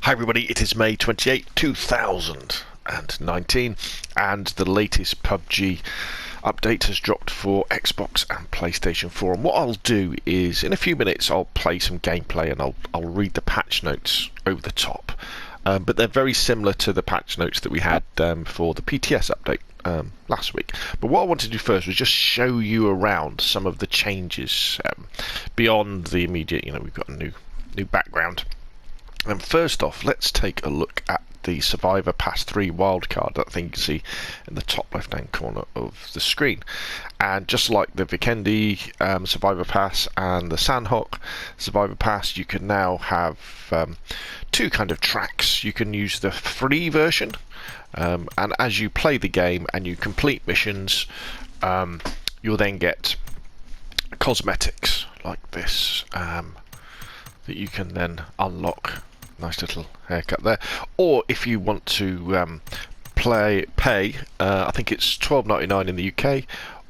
Hi everybody, it is May 28, 2019 and the latest PUBG update has dropped for Xbox and PlayStation 4, and what I'll do is in a few minutes I'll play some gameplay and I'll read the patch notes over the top, but they're very similar to the patch notes that we had for the PTS update last week. But what I wanted to do first was just show you around some of the changes beyond the immediate, we've got a new background. And first off, let's take a look at the Survivor Pass 3 wildcard, that thing you can see in the top left hand corner of the screen. And just like the Vikendi Survivor Pass and the Sandhawk Survivor Pass, you can now have two kind of tracks. You can use the free version, and as you play the game and you complete missions, you'll then get cosmetics like this that you can then unlock. Nice little haircut there. Or if you want to pay, I think it's $12.99 in the UK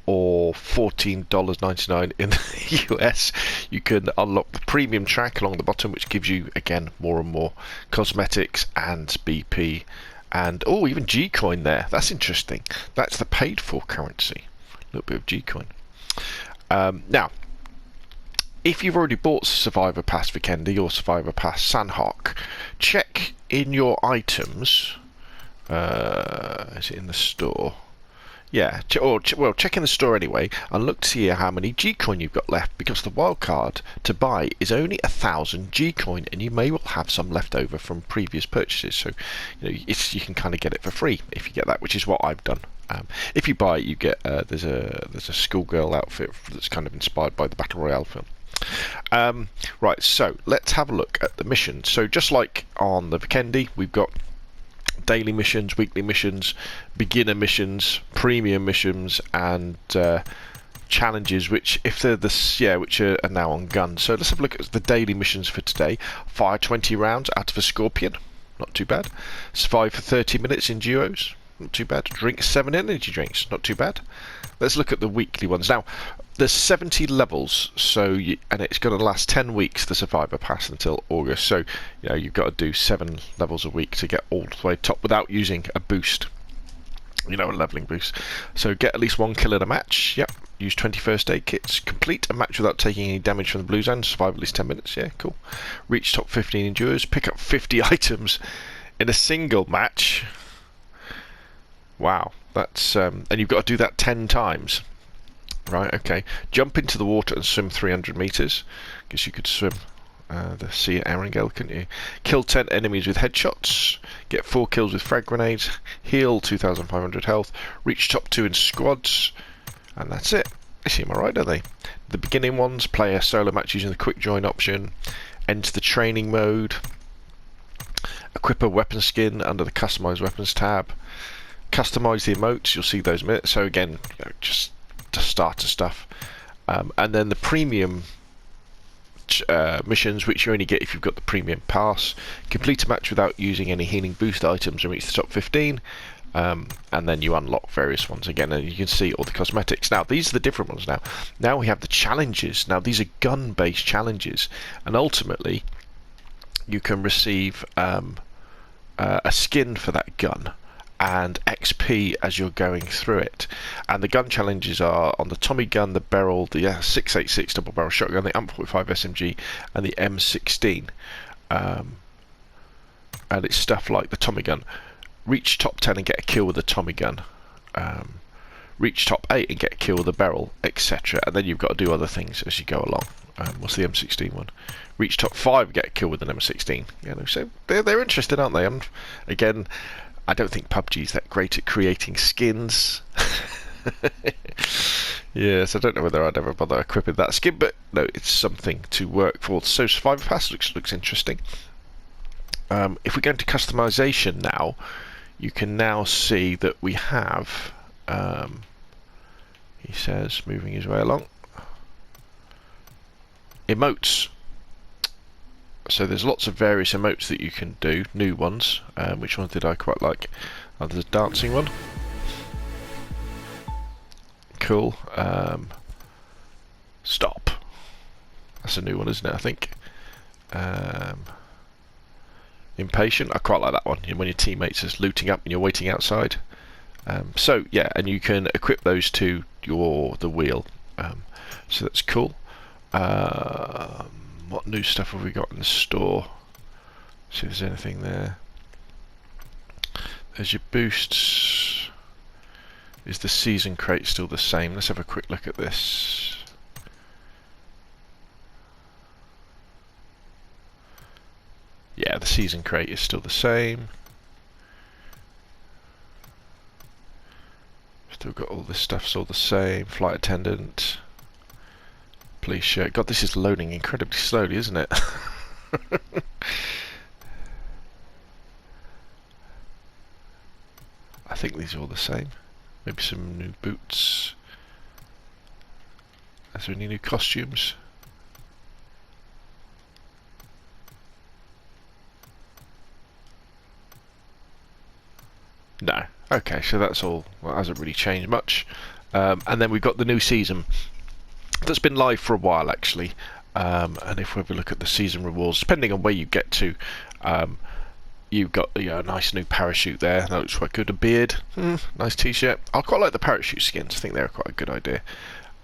or $14.99 in the US, you can unlock the premium track along the bottom, which gives you again more and more cosmetics and BP and even G-Coin there. That's interesting. That's the paid for currency. A little bit of G-Coin. Now, if you've already bought Survivor Pass Vikendi or Survivor Pass Sandhawk, check in your items. Is it in the store? Yeah, well, check in the store anyway and look to see how many G-Coin you've got left, because the wildcard to buy is only 1,000 G-Coin, and you may well have some left over from previous purchases. So you can kind of get it for free if you get that, which is what I've done. If you buy it, you get there's a schoolgirl outfit that's kind of inspired by the Battle Royale film. Right, so let's have a look at the missions. So just like on the Vikendi, we've got daily missions, weekly missions, beginner missions, premium missions, and challenges, which if they're which are now on guns. So let's have a look at the daily missions for today. Fire 20 rounds out of a Scorpion, not too bad. Survive for 30 minutes in duos, not too bad. Drink 7 energy drinks, not too bad. Let's look at the weekly ones now. There's 70 levels, and it's going to last 10 weeks, the Survivor Pass, until August. So you've got to do 7 levels a week to get all the way top without using a boost, a leveling boost. So get at least 1 kill in a match. Yep. Use 20 first aid kits. Complete a match without taking any damage from the blue zone. Survive at least 10 minutes. Yeah, cool. Reach top 15 endures. Pick up 50 items in a single match. Wow, that's and you've got to do that 10 times. Right, okay. Jump into the water and swim 300 meters. Guess you could swim the Sea at Erangel, couldn't you? Kill 10 enemies with headshots. Get 4 kills with frag grenades. Heal 2,500 health. Reach top 2 in squads. And that's it. They seem alright, don't they? The beginning ones, play a solo match using the quick join option. Enter the training mode. Equip a weapon skin under the customize weapons tab. Customize the emotes. You'll see those minutes. So again, just starter stuff, and then the premium missions, which you only get if you've got the premium pass. Complete a match without using any healing boost items and reach the top 15, and then you unlock various ones again, and you can see all the cosmetics. Now these are the different ones. Now we have the challenges. Now these are gun based challenges, and ultimately you can receive a skin for that gun and XP as you're going through it. And the gun challenges are on the Tommy gun, the barrel, the 6.86 double barrel shotgun, the AMP45 SMG, and the M16. And it's stuff like the Tommy gun. Reach top 10 and get a kill with the Tommy gun. Reach top 8 and get a kill with the barrel, etc. And then you've got to do other things as you go along. What's the M16 one? Reach top 5 and get a kill with an M16. So they're interesting, aren't they? Again, I don't think PUBG is that great at creating skins. Yes, I don't know whether I'd ever bother equipping that skin, but no, it's something to work for. So Survivor Pass looks interesting. If we go into customization now, you can now see that we have, he says, moving his way along, emotes. So there's lots of various emotes that you can do, new ones. Which ones did I quite like? There's a dancing one. Cool. Stop. That's a new one, isn't it, I think? Impatient. I quite like that one. When your teammates is looting up and you're waiting outside. So yeah, and you can equip those to the wheel. So that's cool. What new stuff have we got in the store? See if there's anything there. There's your boosts. Is the season crate still the same? Let's have a quick look at this. Yeah, the season crate is still the same. Still got all this stuff's all the same. Flight attendant. Police shirt. God, this is loading incredibly slowly, isn't it? I think these are all the same. Maybe some new boots. Is there any new costumes? No. Okay, so that's all. Well, hasn't really changed much. And then we've got the new season that's been live for a while, actually. And if we have a look at the season rewards, depending on where you get to, you've got a nice new parachute there. That looks quite good. A beard, nice t-shirt. I quite like the parachute skins. I think they're quite a good idea.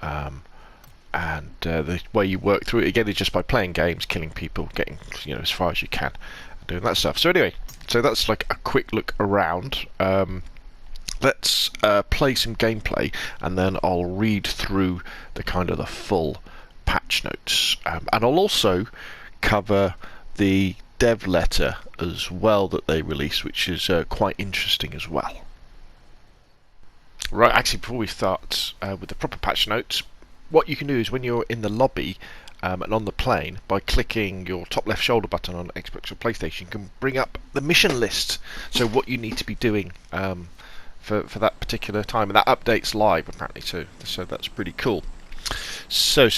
And the way you work through it again is just by playing games, killing people, getting as far as you can, doing that stuff. So anyway, so that's like a quick look around. Let's play some gameplay, and then I'll read through the full patch notes, and I'll also cover the dev letter as well that they released, which is quite interesting as well. Right, actually, before we start with the proper patch notes, what you can do is when you're in the lobby and on the plane, by clicking your top left shoulder button on Xbox or PlayStation, you can bring up the mission list. So what you need to be doing for that particular time, and that updates live apparently too. So that's pretty cool. So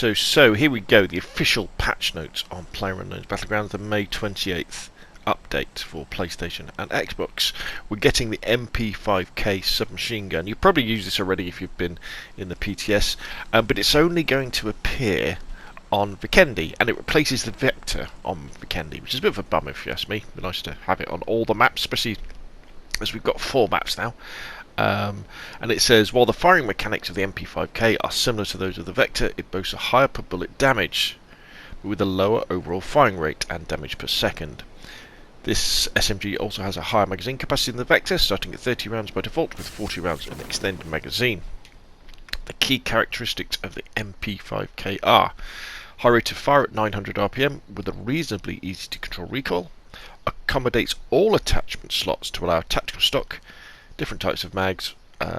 here we go. The official patch notes on PlayerUnknown's Battlegrounds, the May 28th update for PlayStation and Xbox. We're getting the MP5K submachine gun. You've probably used this already if you've been in the PTS, but it's only going to appear on Vikendi, and it replaces the Vector on Vikendi, which is a bit of a bummer if you ask me. It'd be nice to have it on all the maps, especially as we've got 4 maps now. And it says, while the firing mechanics of the MP5K are similar to those of the Vector, it boasts a higher per bullet damage, but with a lower overall firing rate and damage per second. This SMG also has a higher magazine capacity than the Vector, starting at 30 rounds by default, with 40 rounds in an extended magazine. The key characteristics of the MP5K are high rate of fire at 900 RPM, with a reasonably easy to control recoil, accommodates all attachment slots to allow tactical stock, different types of mags,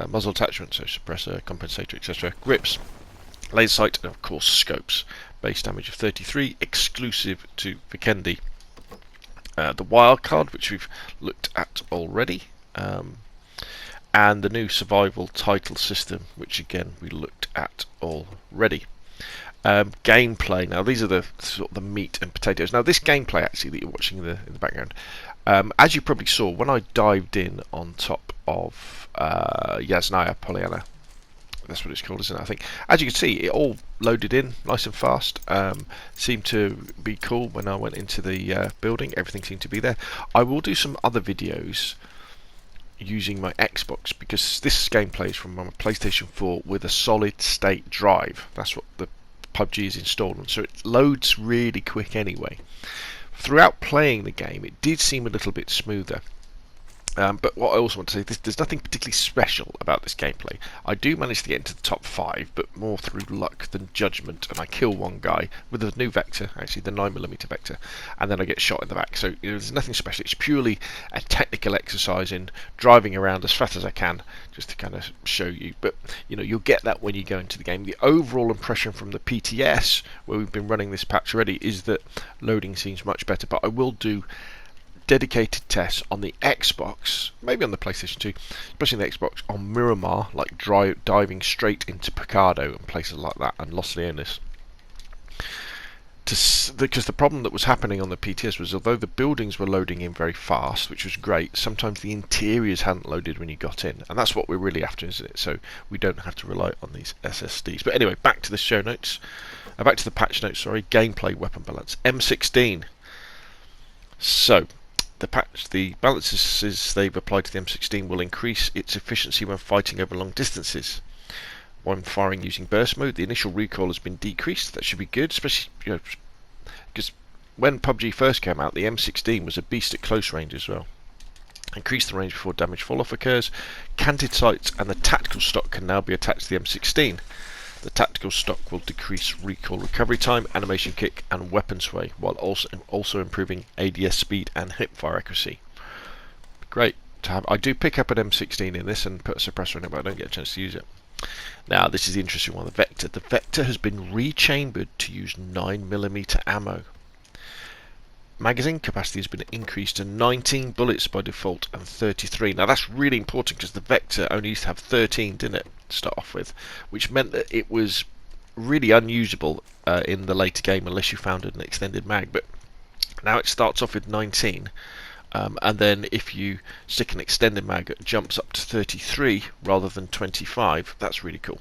muzzle attachments, so suppressor, compensator, etc., grips, laser sight, and of course scopes. Base damage of 33, exclusive to Vikendi. The wildcard, which we've looked at already, and the new survival title system, which again we looked at already. Gameplay. Now these are the sort of the meat and potatoes. Now this gameplay actually that you're watching in the background, as you probably saw when I dived in on top of Yasnaya Polyana, that's what it's called, isn't it? I think. As you can see, it all loaded in nice and fast. Seemed to be cool when I went into the building. Everything seemed to be there. I will do some other videos using my Xbox, because this gameplay is from my PlayStation 4 with a solid state drive. That's what the PUBG is installed on, so it loads really quick anyway. Throughout playing the game, it did seem a little bit smoother. But what I also want to say, there's nothing particularly special about this gameplay. I do manage to get into the top 5, but more through luck than judgment, and I kill one guy with a new Vector, actually the 9mm Vector, and then I get shot in the back. So there's nothing special. It's purely a technical exercise in driving around as fast as I can, just to kind of show you. But you'll get that when you go into the game. The overall impression from the PTS, where we've been running this patch already, is that loading seems much better. But I will do dedicated tests on the Xbox, maybe on the PlayStation 2, especially on the Xbox, on Miramar, like diving straight into Picado and places like that, and Los Leones. Because the problem that was happening on the PTS was, although the buildings were loading in very fast, which was great, sometimes the interiors hadn't loaded when you got in, and that's what we're really after, isn't it? So we don't have to rely on these SSDs. But anyway, back to the show notes, back to the patch notes. Sorry, gameplay weapon balance M16. So the balances they've applied to the M16 will increase its efficiency when fighting over long distances. When firing using burst mode, the initial recoil has been decreased. That should be good, especially because when PUBG first came out, the M16 was a beast at close range as well. Increase the range before damage fall-off occurs. Canted sights and the tactical stock can now be attached to the M16. The tactical stock will decrease recoil recovery time, animation kick and weapon sway, while also improving ADS speed and hipfire accuracy. Great to have. I do pick up an M16 in this and put a suppressor in it, but I don't get a chance to use it. Now this is the interesting one, the Vector. The Vector has been rechambered to use 9mm ammo. Magazine capacity has been increased to 19 bullets by default and 33. Now that's really important because the Vector only used to have 13, didn't it, to start off with, which meant that it was really unusable in the later game unless you found an extended mag. But now it starts off with 19, and then if you stick an extended mag, it jumps up to 33 rather than 25. That's really cool.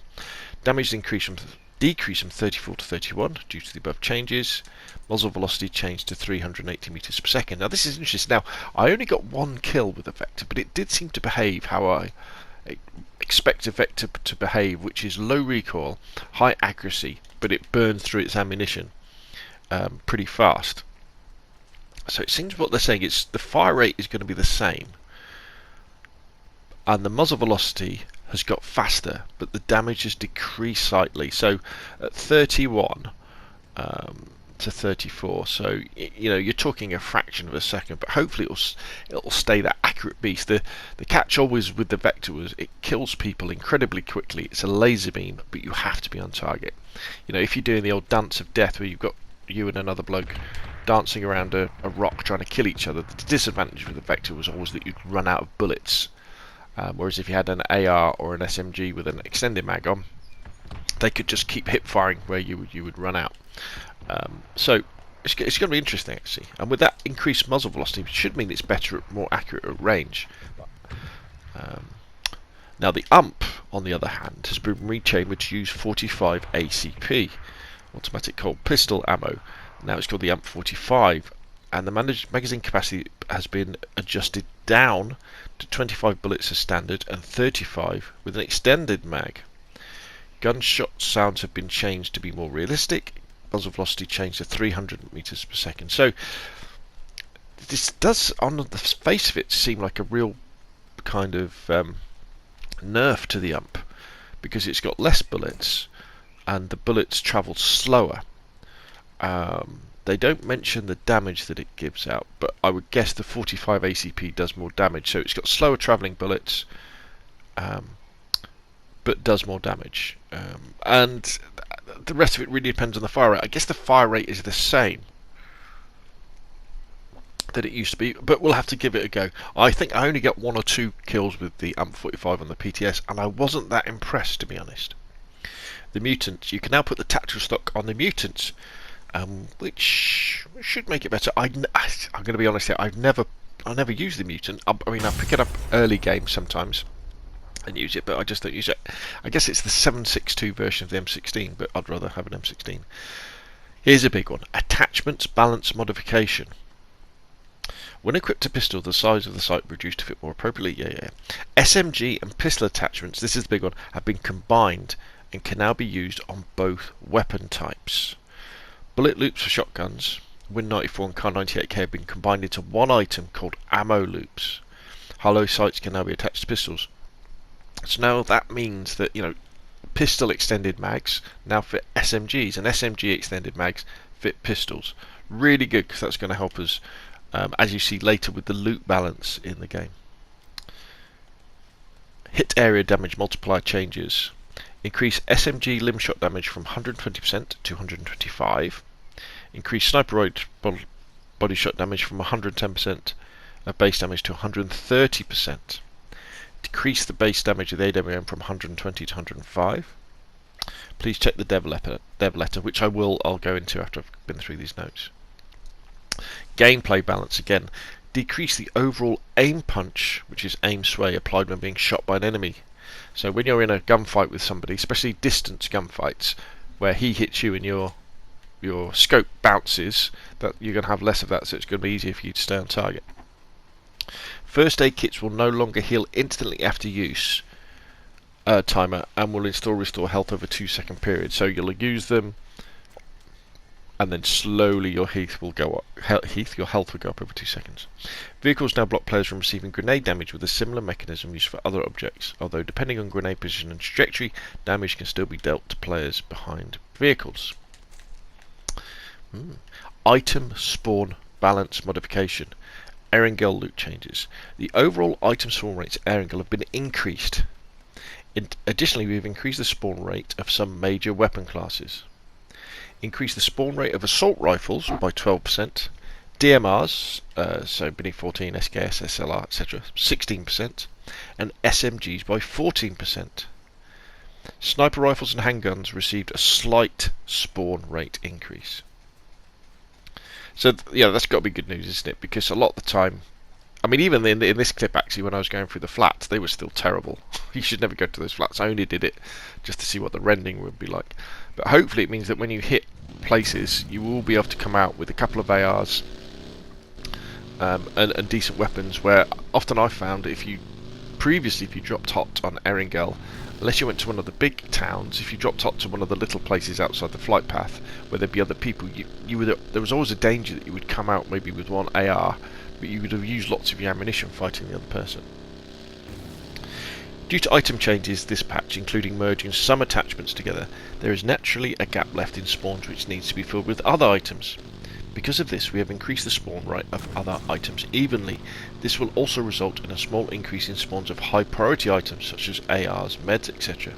Damage decrease from 34 to 31 due to the above changes. Muzzle velocity changed to 380 meters per second. Now this is interesting. Now I only got one kill with the Vector, but it did seem to behave how I expect a Vector to behave, which is low recoil, high accuracy, but it burns through its ammunition pretty fast. So it seems what they're saying is the fire rate is going to be the same, and the muzzle velocity has got faster, but the damage has decreased slightly. So at 31 to 34, so you're talking a fraction of a second, but hopefully it'll stay that accurate beast. The catch always with the Vector was it kills people incredibly quickly. It's a laser beam, but you have to be on target. If you're doing the old dance of death where you've got you and another bloke dancing around a rock trying to kill each other, the disadvantage with the Vector was always that you'd run out of bullets. Whereas if you had an AR or an SMG with an extended mag on, they could just keep hip firing where you would run out. So it's going to be interesting actually. And with that increased muzzle velocity, it should mean it's better, more accurate at range. Now the UMP, on the other hand, has been rechambered to use 45 ACP, automatic cold pistol ammo. Now it's called the UMP 45. And the magazine capacity has been adjusted down to 25 bullets as standard and 35 with an extended mag. Gunshot sounds have been changed to be more realistic. Muzzle velocity changed to 300 meters per second. So this does, on the face of it, seem like a real kind of nerf to the UMP, because it's got less bullets and the bullets travel slower. They don't mention the damage that it gives out, but I would guess the 45 ACP does more damage. So it's got slower travelling bullets, but does more damage. And the rest of it really depends on the fire rate. I guess the fire rate is the same that it used to be, but we'll have to give it a go. I think I only got 1 or 2 kills with the UMP 45 on the PTS, and I wasn't that impressed, to be honest. The mutants, you can now put the tactical stock on the mutants, which should make it better. I'm going to be honest here, I never use the mutant. I mean, I pick it up early game sometimes and use it, but I just don't use it. I guess it's the 7.62 version of the M16, but I'd rather have an M16. Here's a big one: attachments balance modification. When equipped to pistol, the size of the sight reduced to fit more appropriately. SMG and pistol attachments, this is the big one, have been combined and can now be used on both weapon types. Bullet loops for shotguns, Win94 and Kar 98K have been combined into one item called ammo loops. Hollow sights can now be attached to pistols. So now that means that, pistol extended mags now fit SMGs, and SMG extended mags fit pistols. Really good, because that's going to help us, as you see later, with the loot balance in the game. Hit area damage multiplier changes. Increase SMG limb shot damage from 120% to 125%. Increase sniper body shot damage from 110% of base damage to 130%. Decrease the base damage of the AWM from 120 to 105. Please check the dev letter, which I'll go into after I've been through these notes. Gameplay balance again. Decrease the overall aim punch, which is aim sway, applied when being shot by an enemy. So when you're in a gunfight with somebody, especially distance gunfights, where he hits you and your scope bounces, that you're going to have less of that, so it's going to be easier for you to stay on target. First aid kits will no longer heal instantly after use. Timer, and will restore health over a 2-second period. So you'll use them, and then slowly your health will go up. Your health will go up over 2 seconds. Vehicles now block players from receiving grenade damage with a similar mechanism used for other objects. Although depending on grenade position and trajectory, damage can still be dealt to players behind vehicles. Item spawn balance modification. Erangel loot changes. The overall item spawn rates at Erangel have been increased. Additionally, we have increased the spawn rate of some major weapon classes. Increased the spawn rate of assault rifles by 12%. DMRs, so Mini 14, SKS, SLR, etc., 16%. And SMGs by 14%. Sniper rifles and handguns received a slight spawn rate increase. So, yeah, that's got to be good news, isn't it? Because a lot of the time, I mean, even in this clip, actually, when I was going through the flats, they were still terrible. You should never go to those flats. I only did it just to see what the rendering would be like. But hopefully it means that when you hit places, you will be able to come out with a couple of ARs and decent weapons, where often I found if you dropped hot on Erangel, unless you went to one of the big towns, if you dropped hot to one of the little places outside the flight path where there'd be other people, there was always a danger that you would come out maybe with one AR, but you would have used lots of your ammunition fighting the other person. Due to item changes this patch, including merging some attachments together, there is naturally a gap left in spawns which needs to be filled with other items. Because of this, we have increased the spawn rate of other items evenly. This will also result in a small increase in spawns of high priority items such as ARs, meds, etc.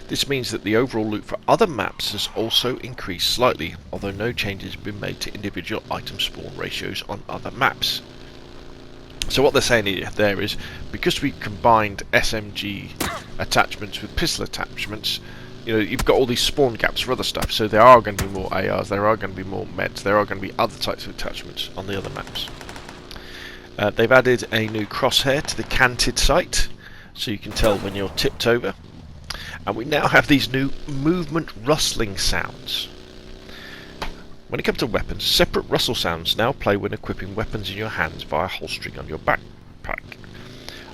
This means that the overall loot for other maps has also increased slightly, although no changes have been made to individual item spawn ratios on other maps. So what they're saying there is, because we combined SMG attachments with pistol attachments, you know, you've got all these spawn gaps for other stuff, so there are going to be more ARs, there are going to be more meds, there are going to be other types of attachments on the other maps. They've added a new crosshair to the canted sight, so you can tell when you're tipped over. And we now have these new movement rustling sounds. When it comes to weapons, separate rustle sounds now play when equipping weapons in your hands via holstering on your backpack.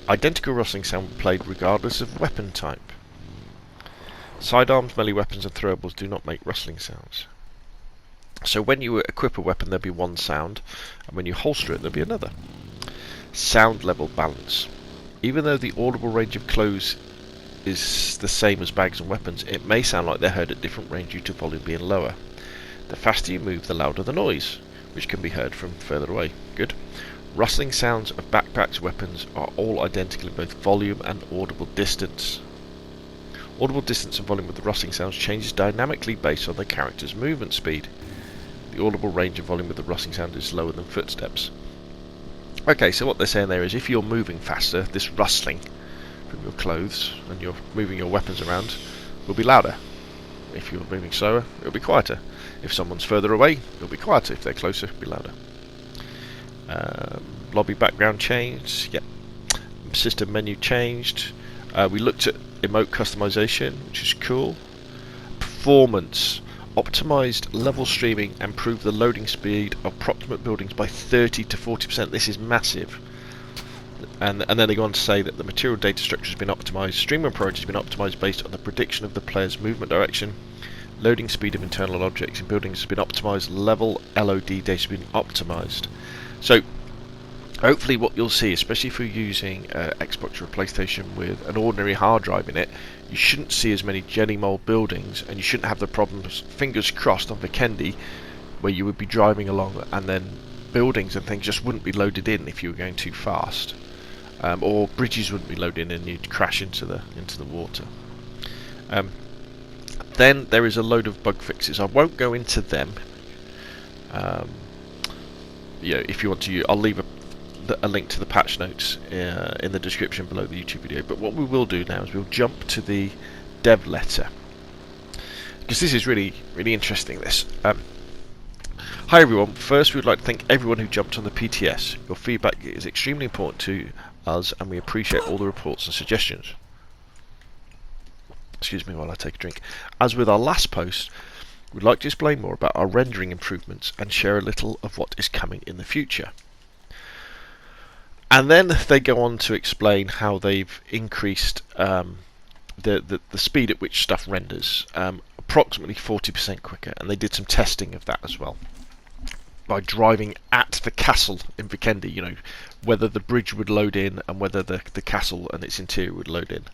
Identical rustling sound will be played regardless of weapon type. Sidearms, melee weapons and throwables do not make rustling sounds. So when you equip a weapon there'll be one sound, and when you holster it there'll be another. Sound level balance. Even though the audible range of clothes is the same as bags and weapons, it may sound like they're heard at different range due to volume being lower. The faster you move, the louder the noise, which can be heard from further away. Good. Rustling sounds of backpacks weapons are all identical in both volume and audible distance. Audible distance and volume of the rustling sounds changes dynamically based on the character's movement speed. The audible range and volume of the rustling sound is lower than footsteps. Okay, so what they're saying there is if you're moving faster, this rustling from your clothes and you're moving your weapons around will be louder. If you're moving slower, it'll be quieter. If someone's further away, it'll be quieter. If they're closer, it'll be louder. Lobby background changed. Yep. System menu changed. We looked at emote customization, which is cool. Performance. Optimized level streaming and improved the loading speed of proximate buildings by 30 to 40%. This is massive. And then they go on to say that the material data structure has been optimized. Streaming priority has been optimized based on the prediction of the player's movement direction. Loading speed of internal objects in buildings has been optimized. Level LOD data has been optimized. So hopefully what you'll see, especially if you're using Xbox or a PlayStation with an ordinary hard drive in it, you shouldn't see as many Jenny mold buildings, and you shouldn't have the problems, fingers crossed, on Vikendi, where you would be driving along and then buildings and things just wouldn't be loaded in if you were going too fast, or bridges wouldn't be loaded in and you'd crash into the water. Then there is a load of bug fixes. I won't go into them. If you want to, I'll leave a link to the patch notes in the description below the YouTube video. But what we will do now is we'll jump to the dev letter, because this is really, really interesting. This. Hi everyone. First, we would like to thank everyone who jumped on the PTS. Your feedback is extremely important to us, and we appreciate all the reports and suggestions. Excuse me while I take a drink. As with our last post, we'd like to explain more about our rendering improvements and share a little of what is coming in the future. And then they go on to explain how they've increased the speed at which stuff renders approximately 40% quicker, and they did some testing of that as well by driving at the castle in Vikendi, you know, whether the bridge would load in and whether the castle and its interior would load in.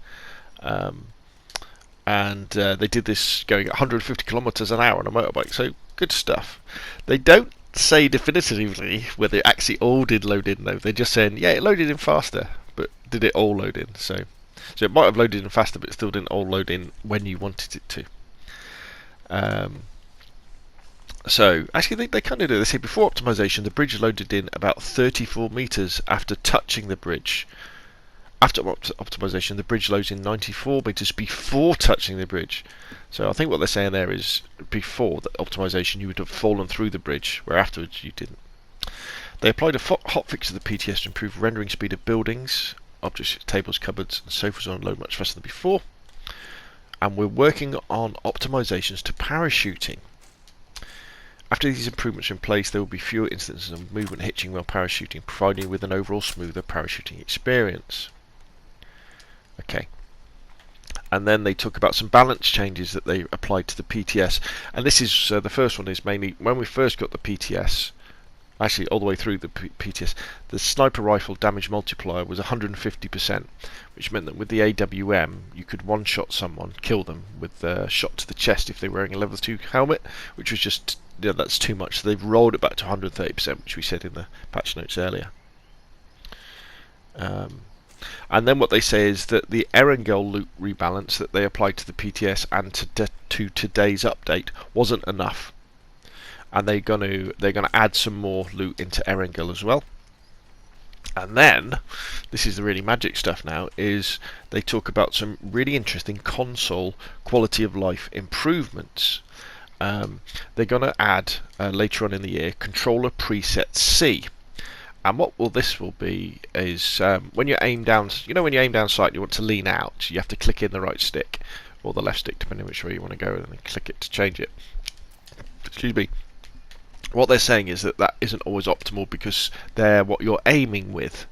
They did this going at 150 kilometers an hour on a motorbike, so good stuff. They don't say definitively whether it actually all did load in though. They're just saying, yeah, it loaded in faster, but did it all load in? So it might have loaded in faster, but it still didn't all load in when you wanted it to. So actually they kind of do. They say before optimization, the bridge loaded in about 34 meters after touching the bridge. After optimization, the bridge loads in 94 meters before touching the bridge. So I think what they're saying there is before the optimization you would have fallen through the bridge, where afterwards you didn't. They applied a hotfix to the PTS to improve rendering speed of buildings, objects, tables, cupboards and sofas on load much faster than before. And we're working on optimizations to parachuting. After these improvements are in place, there will be fewer instances of movement hitching while parachuting, providing you with an overall smoother parachuting experience. Okay. And then they talk about some balance changes that they applied to the PTS. And this is the first one is mainly when we first got the PTS, actually all the way through the PTS, the sniper rifle damage multiplier was 150%, which meant that with the AWM you could one-shot someone, kill them with a shot to the chest if they were wearing a level 2 helmet, which was just, yeah, that's too much. So they've rolled it back to 130%, which we said in the patch notes earlier. And then what they say is that the Erangel loot rebalance that they applied to the PTS and to today's update wasn't enough, and they're gonna add some more loot into Erangel as well. And then this is the really magic stuff now, is they talk about some really interesting console quality of life improvements. They're gonna add later on in the year controller preset C. And what this will be is when you aim down, you know, when you aim down sight, you want to lean out. You have to click in the right stick or the left stick, depending on which way you want to go, and then click it to change it. Excuse me. What they're saying is that isn't always optimal because they're what you're aiming with.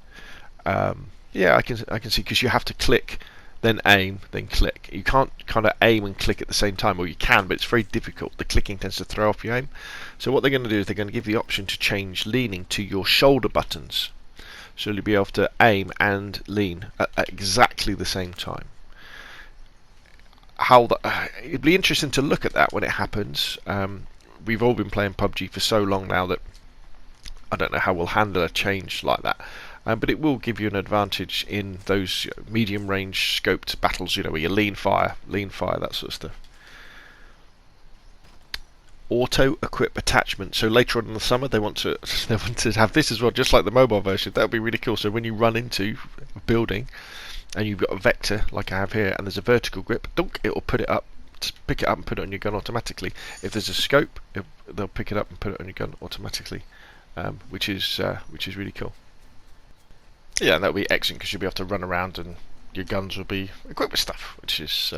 Yeah, I can see, because you have to click, then aim, then click. You can't kind of aim and click at the same time, or you can, but it's very difficult. The clicking tends to throw off your aim. So what they're going to do is they're going to give the option to change leaning to your shoulder buttons. So you'll be able to aim and lean at exactly the same time. It'd be interesting to look at that when it happens. We've all been playing PUBG for so long now that I don't know how we'll handle a change like that. But it will give you an advantage in those medium range scoped battles, you know, where you lean fire, that sort of stuff. Auto equip attachment. So later on in the summer they want to have this as well, just like the mobile version. That would be really cool. So when you run into a building and you've got a vector like I have here, and there's a vertical grip, dunk, it will put it up, pick it up and put it on your gun automatically. If there's a scope, they'll pick it up and put it on your gun automatically, which is really cool. Yeah, and that'll be excellent because you'll be able to run around and your guns will be equipped with stuff, which is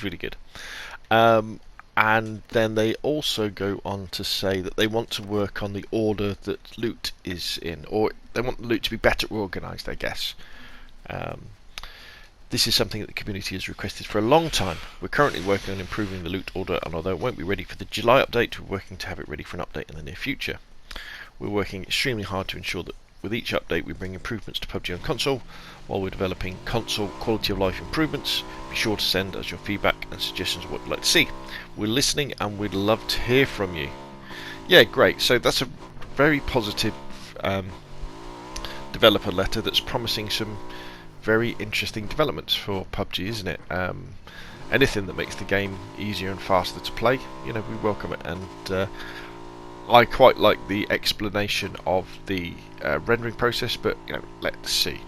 really good. And then they also go on to say that they want to work on the order that loot is in, or they want the loot to be better organised, I guess. This is something that the community has requested for a long time. We're currently working on improving the loot order, and although it won't be ready for the July update, we're working to have it ready for an update in the near future. We're working extremely hard to ensure that with each update we bring improvements to PUBG on console. While we're developing console quality of life improvements, be sure to send us your feedback and suggestions of what you'd like to see. We're listening and we'd love to hear from you. Yeah, great. So that's a very positive developer letter that's promising some very interesting developments for PUBG, isn't it? Anything that makes the game easier and faster to play, you know, we welcome it. And I quite like the explanation of the rendering process, but you know, let's see.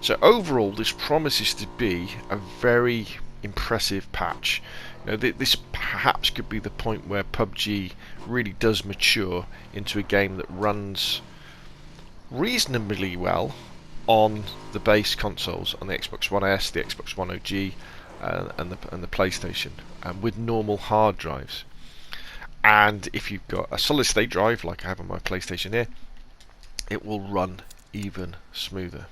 So overall, this promises to be a very impressive patch. You know, this perhaps could be the point where PUBG really does mature into a game that runs reasonably well on the base consoles, on the Xbox One S, the Xbox One OG, and the PlayStation, with normal hard drives. And if you've got a solid state drive like I have on my PlayStation here, it will run even smoother.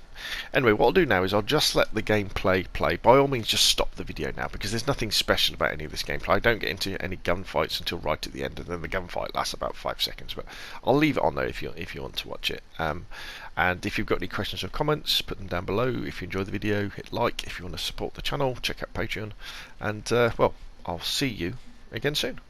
Anyway, what I'll do now is I'll just let the gameplay play. By all means, just stop the video now, because there's nothing special about any of this gameplay. I don't get into any gunfights until right at the end, and then the gunfight lasts about 5 seconds. But I'll leave it on there if you want to watch it. And if you've got any questions or comments, put them down below. If you enjoy the video, hit like. If you want to support the channel, check out Patreon. And well, I'll see you again soon.